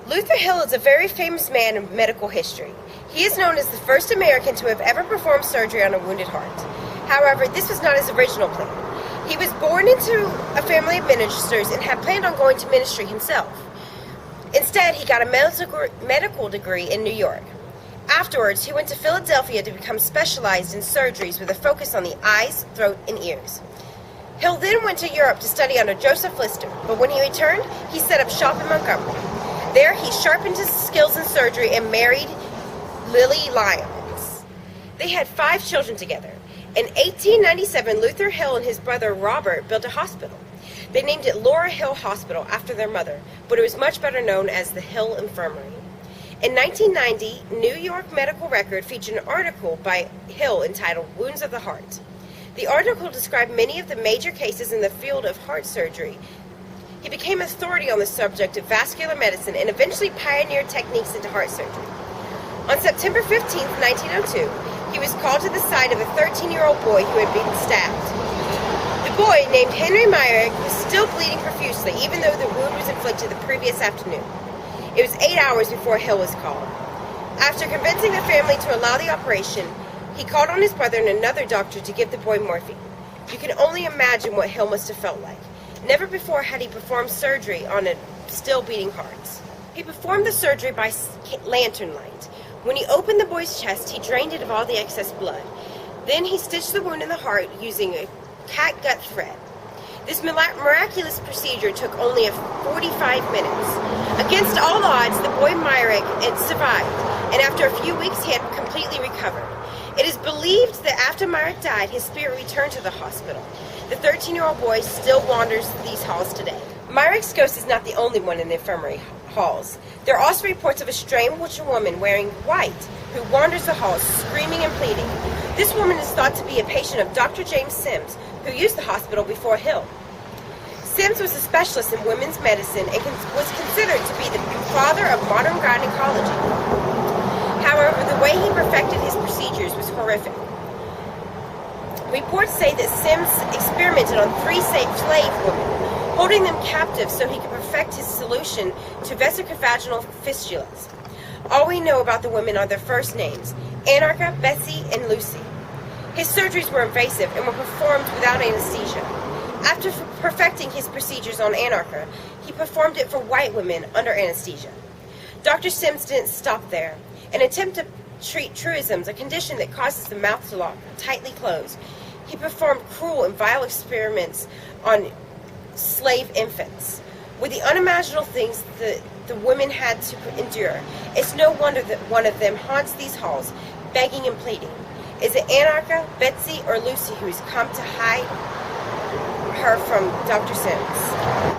Luther Hill is a very famous man in medical history. He is known as the first American to have ever performed surgery on a wounded heart. However, this was not his original plan. He was born into a family of ministers and had planned on going to ministry himself. Instead, he got a medical degree in New York. Afterwards, he went to Philadelphia to become specialized in surgeries with a focus on the eyes, throat, and ears. Hill then went to Europe to study under Joseph Lister, but when he returned, he set up shop in Montgomery. There, he sharpened his skills in surgery and married Lily Lyons. They had 5 children together. In 1897, Luther Hill and his brother Robert built a hospital. They named it Laura Hill Hospital after their mother, but it was much better known as the Hill Infirmary. In 1990, New York Medical Record featured an article by Hill entitled Wounds of the Heart. The article described many of the major cases in the field of heart surgery. He became authority on the subject of vascular medicine and eventually pioneered techniques into heart surgery. On September 15, 1902, he was called to the side of a 13-year-old boy who had been stabbed. The boy, named Henry Myrick, was still bleeding profusely, even though the wound was inflicted the previous afternoon. It was 8 hours before Hill was called. After convincing the family to allow the operation, he called on his brother and another doctor to give the boy morphine. You can only imagine what Hill must have felt like. Never before had he performed surgery on a still beating heart. He performed the surgery by lantern light. When he opened the boy's chest, he drained it of all the excess blood. Then he stitched the wound in the heart using a catgut thread. This miraculous procedure took only 45 minutes. Against all odds, the boy Myrick had survived, and after a few weeks he had completely recovered. It is believed that after Myrick died, his spirit returned to the hospital. The 13-year-old boy still wanders these halls today. Myrick's ghost is not the only one in the infirmary halls. There are also reports of a strange woman wearing white who wanders the halls screaming and pleading. This woman is thought to be a patient of Dr. James Sims, who used the hospital before Hill. Sims was a specialist in women's medicine and was considered to be the father of modern gynecology. However, the way he perfected his procedures was horrific. Reports say that Sims experimented on 3 slave women, holding them captive so he could perfect his solution to vesicovaginal fistulas. All we know about the women are their first names, Anarcha, Betsy, and Lucy. His surgeries were invasive and were performed without anesthesia. After perfecting his procedures on Anarcha, he performed it for white women under anesthesia. Dr. Sims didn't stop there. In an attempt to treat truisms, a condition that causes the mouth to lock tightly closed, he performed cruel and vile experiments on slave infants. With the unimaginable things that the women had to endure, it's no wonder that one of them haunts these halls, begging and pleading. Is it Anarcha, Betsy, or Lucy who's come to hide her from Dr. Sims?